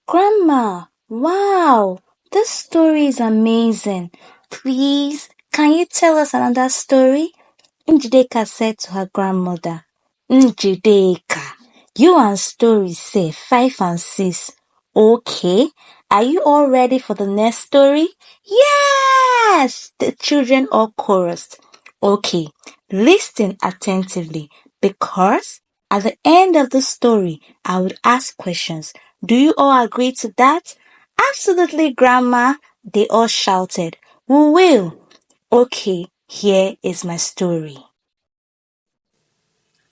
Grandma, wow, this story is amazing. Please, can you tell us another story? Njideka said to her grandmother, Njideka, you and story say 5 and 6. Okay, are you all ready for the next story? Yes! The children all chorused. Okay, listen attentively because at the end of the story, I would ask questions. Do you all agree to that? Absolutely, Grandma, they all shouted. We will. Okay, here is my story.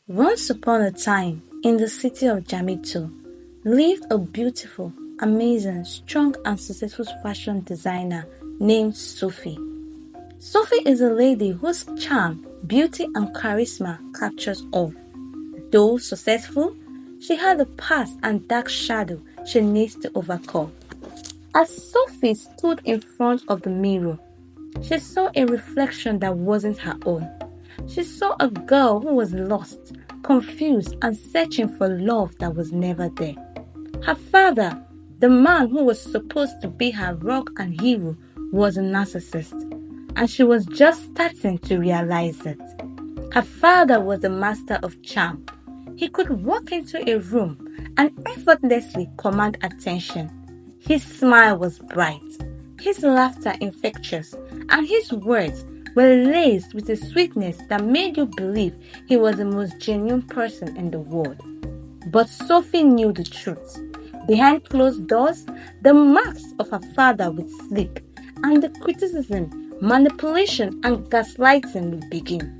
Once upon a time, in the city of Jamito, lived a beautiful, amazing, strong, and successful fashion designer named Sophie. Sophie is a lady whose charm, beauty, and charisma captures all. Though successful, she had a past and dark shadow she needs to overcome. As Sophie stood in front of the mirror, she saw a reflection that wasn't her own. She saw a girl who was lost, confused, and searching for love that was never there. Her father, the man who was supposed to be her rock and hero, was a narcissist, and she was just starting to realize it. Her father was a master of charm. He could walk into a room and effortlessly command attention. His smile was bright, his laughter infectious, and his words were laced with a sweetness that made you believe he was the most genuine person in the world. But Sophie knew the truth. Behind closed doors, the marks of her father would sleep, and the criticism, manipulation, and gaslighting would begin.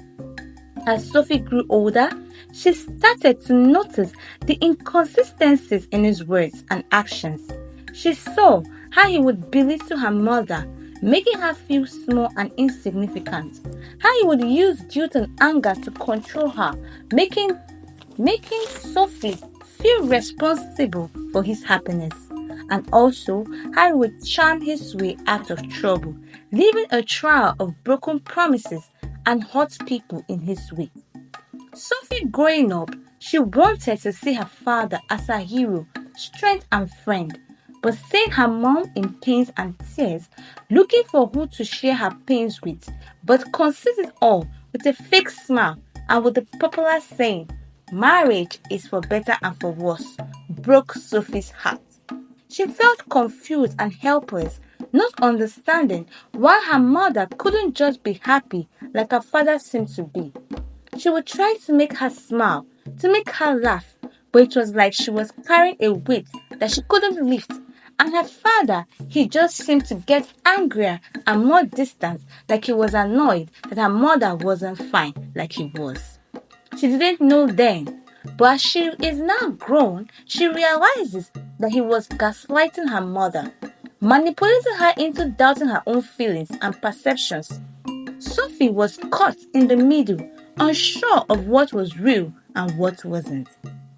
As Sophie grew older, she started to notice the inconsistencies in his words and actions. She saw how he would belittle her mother, making her feel small and insignificant. How he would use guilt and anger to control her, making Sophie feel responsible for his happiness. And also how he would charm his way out of trouble, leaving a trail of broken promises and hurt people in his wake. Sophie growing up, she wanted to see her father as a hero, strength and friend. But seeing her mom in pains and tears, looking for who to share her pains with, but concealed it all with a fake smile and with the popular saying, marriage is for better and for worse, broke Sophie's heart. She felt confused and helpless, not understanding why her mother couldn't just be happy like her father seemed to be. She would try to make her smile, to make her laugh, but it was like she was carrying a weight that she couldn't lift. And her father, he just seemed to get angrier and more distant, like he was annoyed that her mother wasn't fine like he was. She didn't know then, but as she is now grown, she realizes that he was gaslighting her mother, manipulating her into doubting her own feelings and perceptions. Sophie was caught in the middle, unsure of what was real and what wasn't.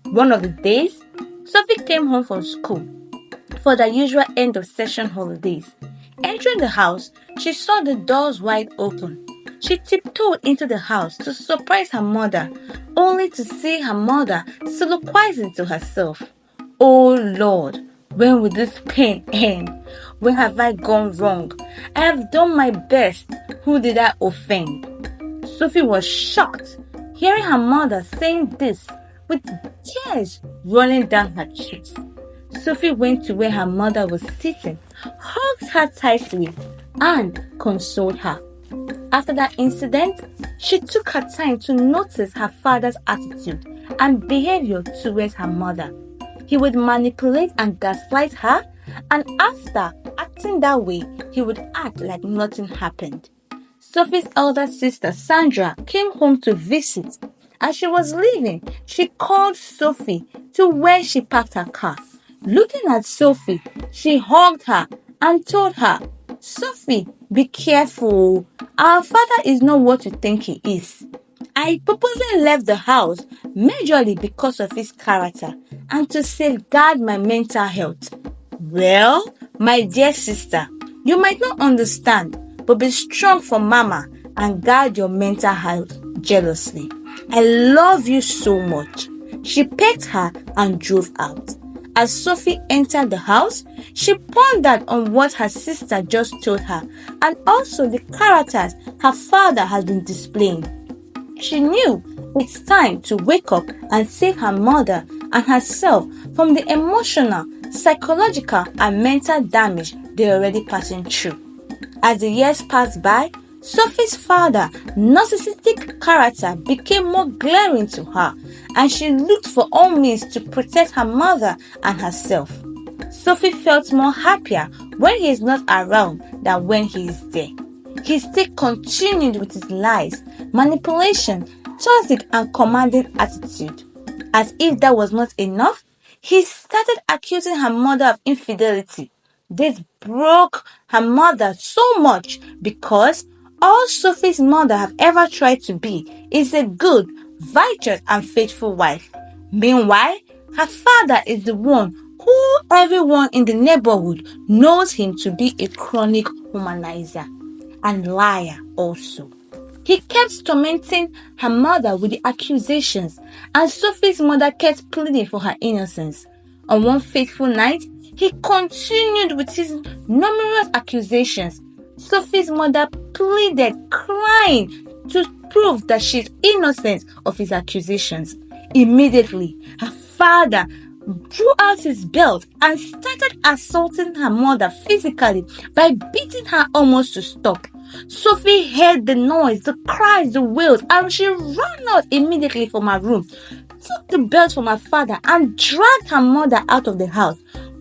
One of the days, Sophie came home from school for the usual end of session holidays. Entering the house, she saw the doors wide open. She tiptoed into the house to surprise her mother, only to see her mother soliloquizing to herself. Oh Lord, when will this pain end? Where have I gone wrong? I have done my best. Who did I offend? Sophie was shocked, hearing her mother saying this with tears running down her cheeks. Sophie went to where her mother was sitting, hugged her tightly, and consoled her. After that incident, she took her time to notice her father's attitude and behavior towards her mother. He would manipulate and gaslight her, and after acting that way, he would act like nothing happened. Sophie's elder sister Sandra came home to visit. As she was leaving, she called Sophie to where she parked her car. Looking at Sophie, she hugged her and told her, Sophie, be careful. Our father is not what you think he is. I purposely left the house majorly because of his character and to safeguard my mental health. Well, my dear sister, you might not understand, but be strong for mama and guard your mental health jealously. I love you so much. She pecked her and drove out. As Sophie entered the house, she pondered on what her sister just told her and also the characters her father has been displaying. She knew it's time to wake up and save her mother and herself from the emotional, psychological, and mental damage they're already passing through. As the years passed by, Sophie's father, narcissistic character became more glaring to her, and she looked for all means to protect her mother and herself. Sophie felt more happier when he is not around than when he is there. He still continued with his lies, manipulation, toxic and commanding attitude. As if that was not enough, he started accusing her mother of infidelity. This broke her mother so much because all Sophie's mother have ever tried to be is a good, virtuous and faithful wife. Meanwhile, her father is the one who everyone in the neighborhood knows him to be a chronic womanizer and liar also. He kept tormenting her mother with the accusations, and Sophie's mother kept pleading for her innocence. On one fateful night, he continued with his numerous accusations. Sophie's mother pleaded, crying, to prove that she's innocent of his accusations. Immediately, her father drew out his belt and started assaulting her mother physically by beating her almost to stop. Sophie heard the noise, the cries, the wails, and she ran out immediately from her room, took the belt from her father, and dragged her mother out of the house,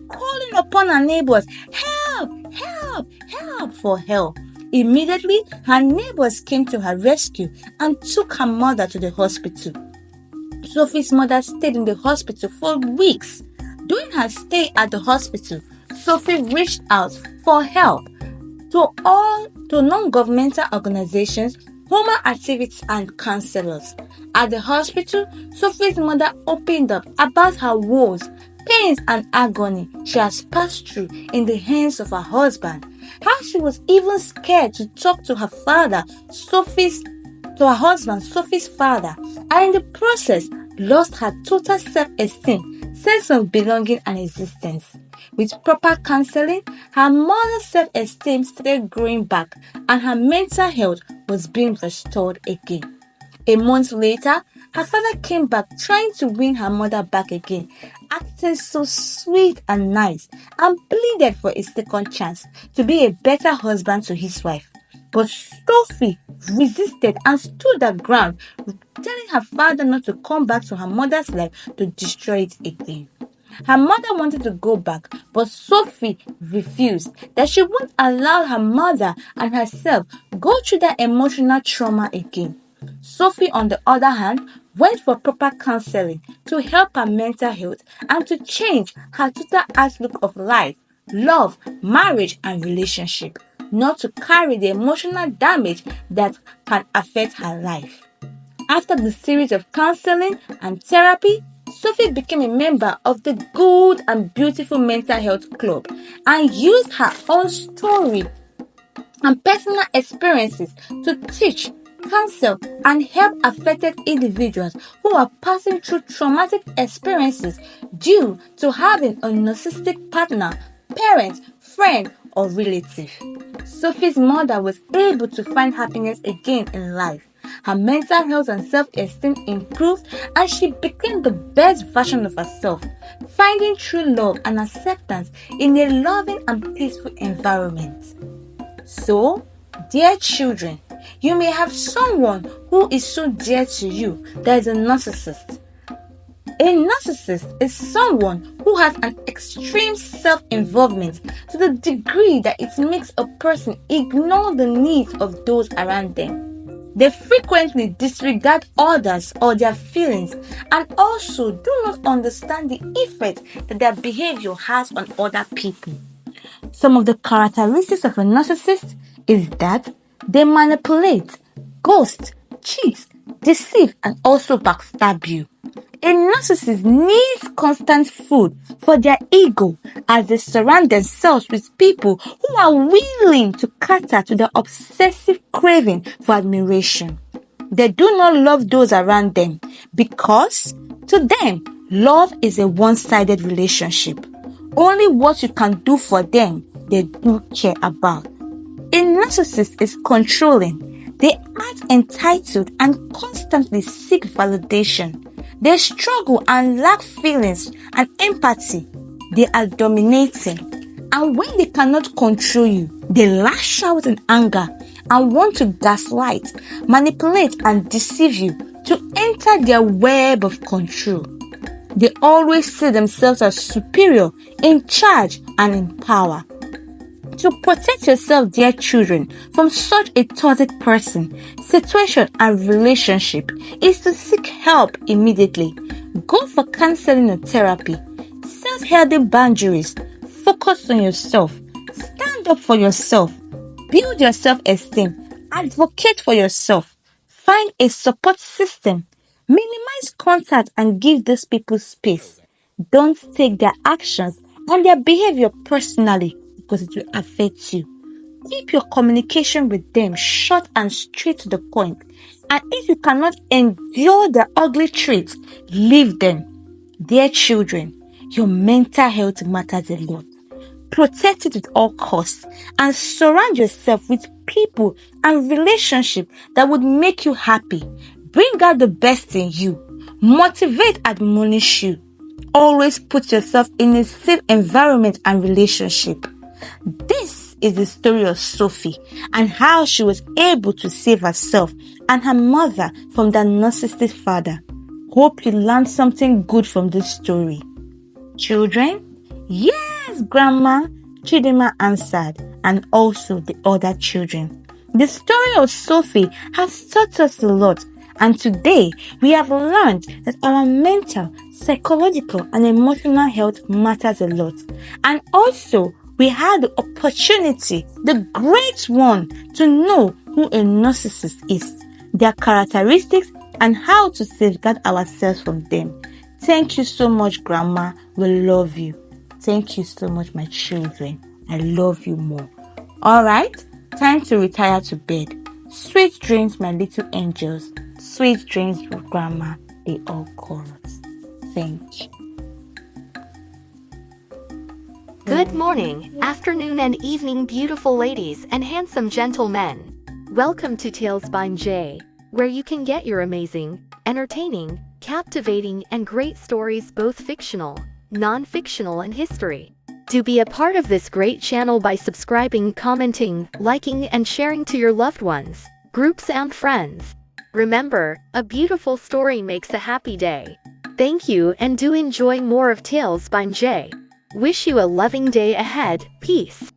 calling upon her neighbors, "Help! Help! Help!" for help. Immediately, her neighbors came to her rescue and took her mother to the hospital. Sophie's mother stayed in the hospital for weeks. During her stay at the hospital, Sophie reached out for help to non-governmental organizations, human activists, and counselors. At the hospital, Sophie's mother opened up about her woes, pains, and agony she has passed through in the hands of her husband. How she was even scared to talk to her father, Sophie's father, and in the process lost her total self-esteem, sense of belonging, and existence. With proper counseling, her mother's self-esteem started growing back and her mental health was being restored again. A month later, her father came back trying to win her mother back again, acting so sweet and nice, and pleaded for a second chance to be a better husband to his wife. But Sophie resisted and stood her ground, telling her father not to come back to her mother's life to destroy it again. Her mother wanted to go back, but Sophie refused, that she won't allow her mother and herself go through that emotional trauma again. Sophie, on the other hand, went for proper counseling to help her mental health and to change her total outlook of life, love, marriage, and relationship, not to carry the emotional damage that can affect her life. After the series of counseling and therapy, Sophie became a member of the Good and Beautiful Mental Health Club and used her own story and personal experiences to teach, counsel, and help affected individuals who are passing through traumatic experiences due to having a narcissistic partner, parent, friend, or relative. Sophie's mother was able to find happiness again in life. Her mental health and self-esteem improved and she became the best version of herself, finding true love and acceptance in a loving and peaceful environment. So, dear children, you may have someone who is so dear to you that is a narcissist. A narcissist is someone who has an extreme self-involvement to the degree that it makes a person ignore the needs of those around them. They frequently disregard others or their feelings and also do not understand the effect that their behavior has on other people. Some of the characteristics of a narcissist is that they manipulate, ghost, cheat, deceive, and also backstab you. A narcissist needs constant food for their ego as they surround themselves with people who are willing to cater to their obsessive craving for admiration. They do not love those around them because, to them, Love is a one-sided relationship. Only what you can do for them they do care about. A narcissist is controlling. They act entitled and constantly seek validation. They struggle and lack feelings and empathy. They are dominating. And when they cannot control you, they lash out in anger and want to gaslight, manipulate, and deceive you to enter their web of control. They always see themselves as superior, in charge, and in power. To protect yourself, dear children, from such a toxic person, situation, and relationship is to seek help immediately. Go for counseling or therapy. Set healthy boundaries. Focus on yourself. Stand up for yourself. Build your self-esteem. Advocate for yourself. Find a support system. Minimize contact and give these people space. Don't take their actions and their behavior personally because it will affect you. Keep your communication with them short and straight to the point. And if you cannot endure their ugly traits, leave them. Dear children, your mental health matters a lot. Protect it at all costs and surround yourself with people and relationships that would make you happy. Bring out the best in you. Motivate, admonish you. Always put yourself in a safe environment and relationship. This is the story of Sophie and how she was able to save herself and her mother from that narcissistic father. Hope you learned something good from this story. Children? Yes, Grandma, Chidima answered, and also the other children. The story of Sophie has taught us a lot, and today we have learned that our mental, psychological, and emotional health matters a lot. And also, we had the opportunity, the great one, to know who a narcissist is, their characteristics, and how to safeguard ourselves from them. Thank you so much, Grandma. We love you. Thank you so much, my children. I love you more. All right, time to retire to bed. Sweet dreams, my little angels. Sweet dreams with Grandma. They all call us. Thank you. Good morning, afternoon, and evening, beautiful ladies and handsome gentlemen. Welcome to Tales by J, where you can get your amazing, entertaining, captivating, and great stories, both fictional, non-fictional, and history. Do be a part of this great channel by subscribing, commenting, liking, and sharing to your loved ones, groups, and friends. Remember, a beautiful story makes a happy day. Thank you, and do enjoy more of Tales by J. Wish you a loving day ahead. Peace.